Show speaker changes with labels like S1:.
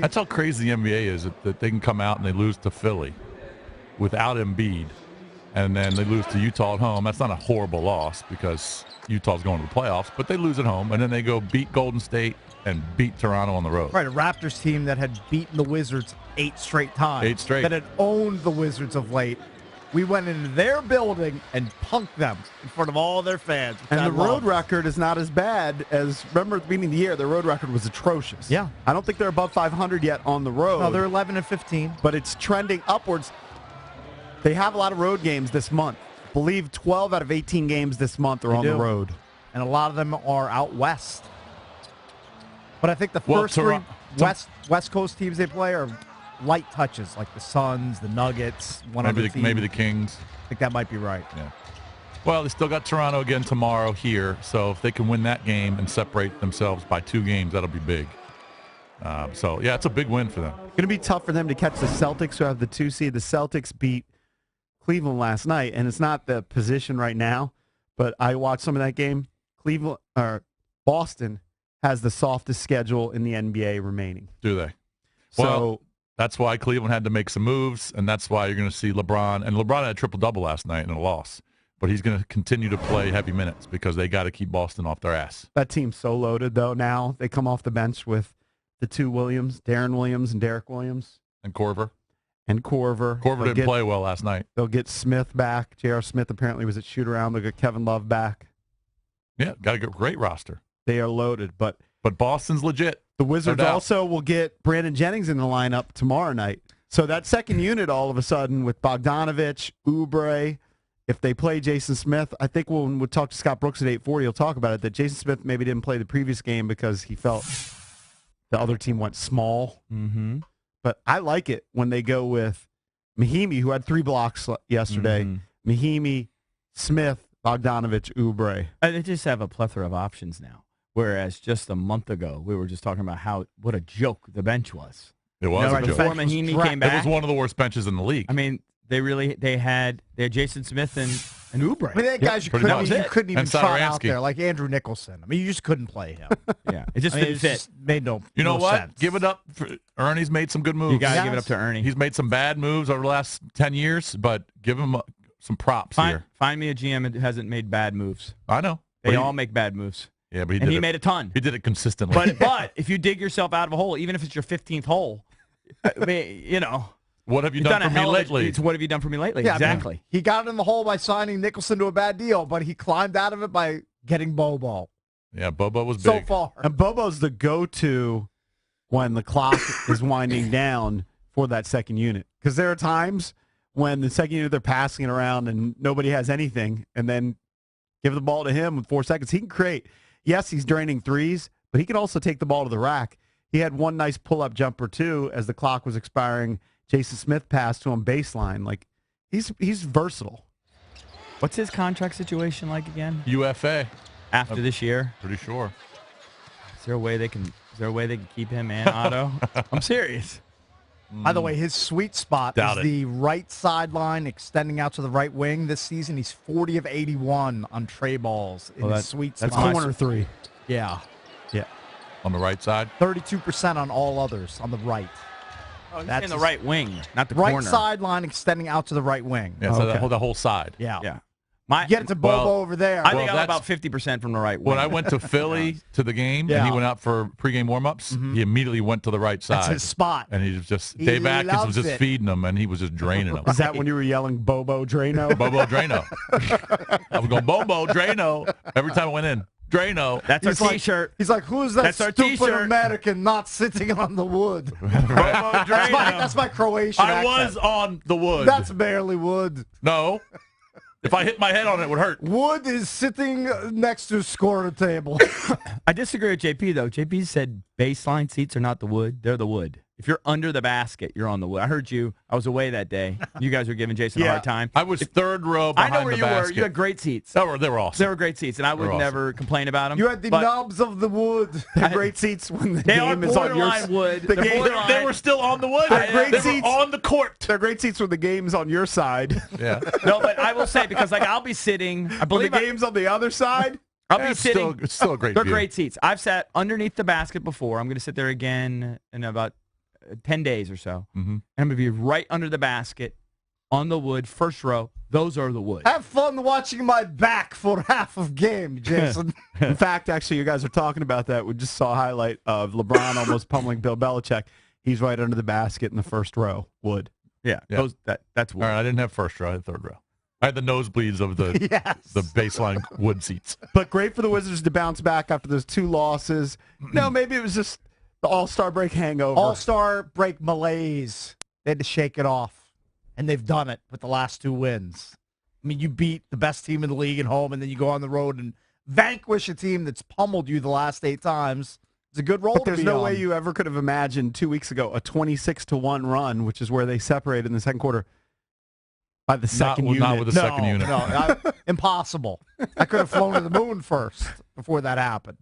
S1: That's how crazy the NBA is, that they can come out and they lose to Philly without Embiid, and then they lose to Utah at home. That's not a horrible loss because Utah's going to the playoffs, but they lose at home, and then they go beat Golden State and beat Toronto on the road.
S2: Right, a Raptors team that had beaten the Wizards 8 straight times.
S1: 8 straight.
S2: That had owned the Wizards of late. We went into their building and punked them in front of all their fans.
S3: And the road record is not as bad as, remember at the beginning of the year, their road record was atrocious.
S2: Yeah.
S3: I don't think they're above 500 yet on the road.
S2: No, they're 11-15.
S3: But it's trending upwards. They have a lot of road games this month. I believe 12 out of 18 games this month are on the road.
S2: And a lot of them are out west. But I think the first three West Coast teams they play are light touches, like the Suns, the Nuggets,
S1: maybe the Kings.
S2: I think that might be right.
S1: Yeah. Well, they still got Toronto again tomorrow here, so if they can win that game and separate themselves by 2 games, that'll be big. So, yeah, it's a big win for them.
S3: It's going to be tough for them to catch the Celtics, who have the 2 seed. The Celtics beat Cleveland last night, and it's not the position right now, but I watched some of that game. Boston has the softest schedule in the NBA remaining.
S1: Do they?
S3: So
S1: well, that's why Cleveland had to make some moves, and that's why you're going to see LeBron. And LeBron had a triple-double last night in a loss, but he's going to continue to play heavy minutes because they got to keep Boston off their ass.
S3: That team's so loaded, though, now. They come off the bench with the 2 Williams, Darren Williams and Derek Williams.
S1: And Korver.
S3: Korver
S1: didn't play well last night.
S3: They'll get Smith back. J.R. Smith apparently was at shoot-around. They'll get Kevin Love back.
S1: Yeah, got a great roster.
S3: They are loaded, but
S1: Boston's legit.
S3: The Wizards also will get Brandon Jennings in the lineup tomorrow night. So that second unit all of a sudden with Bogdanovich, Oubre, if they play Jason Smith, I think when we'll talk to Scott Brooks at 8:40, he'll talk about it, that Jason Smith maybe didn't play the previous game because he felt the other team went small.
S4: Mm-hmm.
S3: But I like it when they go with Mahimi, who had 3 blocks yesterday, Mahimi, Smith, Bogdanovich, Oubre.
S4: They just have a plethora of options now. Whereas just a month ago, we were just talking about what a joke the bench was.
S1: It was a joke.
S4: Before Mahimi came back.
S1: It was one of the worst benches in the league.
S4: I mean, they had Jason Smith and Oubre.
S2: I mean, they guys you couldn't even try out there, like Andrew Nicholson. I mean, you just couldn't play him.
S4: Yeah, it just didn't fit.
S2: Made no
S1: You know
S2: no
S1: what?
S2: sense.
S1: Give it up. Ernie's made some good moves.
S4: You got to give it up to Ernie.
S1: He's made some bad moves over the last 10 years, but give him some props here.
S4: Find me a GM who hasn't made bad moves.
S1: I know.
S4: They all make bad moves.
S1: Yeah, but
S4: he made a ton.
S1: He did it consistently.
S4: But if you dig yourself out of a hole, even if it's your 15th hole, I mean, you know.
S1: What have you done for me lately?
S4: What have you done for me lately?
S2: Yeah,
S4: exactly.
S2: I mean, he got in the hole by signing Nicholson to a bad deal, but he climbed out of it by getting Bobo.
S1: Yeah, Bobo was big.
S2: So far.
S3: And Bobo's the go-to when the clock is winding down for that second unit. Because there are times when the second unit, they're passing it around and nobody has anything, and then give the ball to him with 4 seconds. He can create. Yes, he's draining threes, but he can also take the ball to the rack. He had one nice pull-up jumper, too, as the clock was expiring. Jason Smith passed to him baseline. Like, he's versatile.
S4: What's his contract situation like again?
S1: UFA.
S4: After this year?
S1: Pretty sure.
S4: Is there a way they can keep him and Otto? I'm serious.
S2: By the way, his sweet spot is the right sideline extending out to the right wing. This season, he's 40 of 81 on tray balls in his sweet spot.
S3: That's corner 3.
S2: Yeah.
S3: Yeah.
S1: On the right side?
S2: 32% on all others on the right.
S4: Oh, that's in the right wing, not the
S2: right
S4: corner.
S2: Right sideline extending out to the right wing.
S1: Yeah, so the whole side.
S2: Yeah.
S4: Yeah.
S2: Get it to Bobo over there.
S4: I think I'm about 50% from the right wing.
S1: When I went to Philly to the game, and he went out for pregame warm-ups, he immediately went to the right side.
S2: That's his spot.
S1: And he was just, Dave Atkins was just feeding him, and he was just draining him.
S3: Is that when you were yelling Bobo Drano?
S1: Bobo Drano. I was going, Bobo Drano, every time I went in. Drano.
S4: That's our T-shirt.
S2: He's like, who's that stupid American not sitting on the wood?
S1: Bobo Drano.
S2: That's my Croatian accent.
S1: I was on the wood.
S2: That's barely wood.
S1: No. If I hit my head on it, it would hurt.
S2: Wood is sitting next to a scorer table.
S4: I disagree with JP, though. JP said baseline seats are not the wood. They're the wood. If you're under the basket, you're on the wood. I heard you. I was away that day. You guys were giving Jason a hard time.
S1: I was third row behind
S4: I know where
S1: the
S4: you
S1: basket.
S4: were. You had great seats.
S1: They were awesome.
S4: They were great seats, and I would never complain about them.
S2: You had the knobs of the wood.
S3: They're great seats when the game is on your side.
S4: Wood.
S1: They were still on the wood.
S3: Great seats
S1: on the court.
S3: They're great seats when the game's on your side.
S1: Yeah.
S4: No, but I will say, because I'll be sitting. I believe
S3: when the game's on the other side.
S4: I'll be sitting.
S1: It's still a great
S4: They're
S1: view.
S4: great seats. I've sat underneath the basket before. I'm going to sit there again in about 10 days or so.
S1: Mm-hmm.
S4: And I'm going to be right under the basket on the wood, first row. Those are the wood.
S2: Have fun watching my back for half of game, Jason.
S3: In fact, actually, you guys are talking about that. We just saw a highlight of LeBron almost pummeling Bill Belichick. He's right under the basket in the first row. Wood.
S4: Yeah. That's wood.
S1: All right, I didn't have first row. I had third row. I had the nosebleeds of the
S2: Yes.
S1: the baseline wood seats.
S3: But great for the Wizards to bounce back after those 2 losses. No, maybe it was just the All-Star break hangover.
S2: All-Star break malaise. They had to shake it off, and they've done it with the last 2 wins. I mean, you beat the best team in the league at home, and then you go on the road and vanquish a team that's pummeled you the last 8 times. It's a good role
S3: But
S2: to
S3: there's
S2: be
S3: no
S2: on.
S3: way you ever could have imagined 2 weeks ago a 26-1 run, which is where they separated in the second quarter, by the second unit.
S1: Not with the second unit.
S2: No, impossible. I could have flown to the moon first before that happened.